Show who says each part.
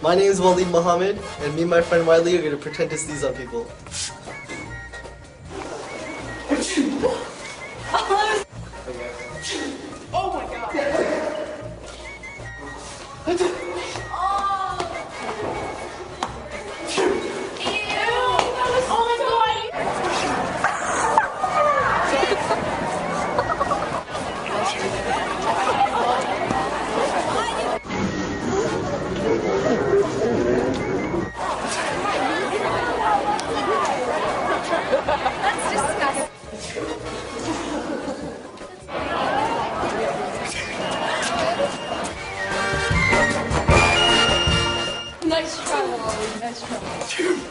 Speaker 1: My name is Waleed Muhammad, and me and my friend Wiley are going to pretend to sneeze on people.
Speaker 2: Oh my god.
Speaker 3: That's disgusting.
Speaker 2: Nice try, Wally. Nice try.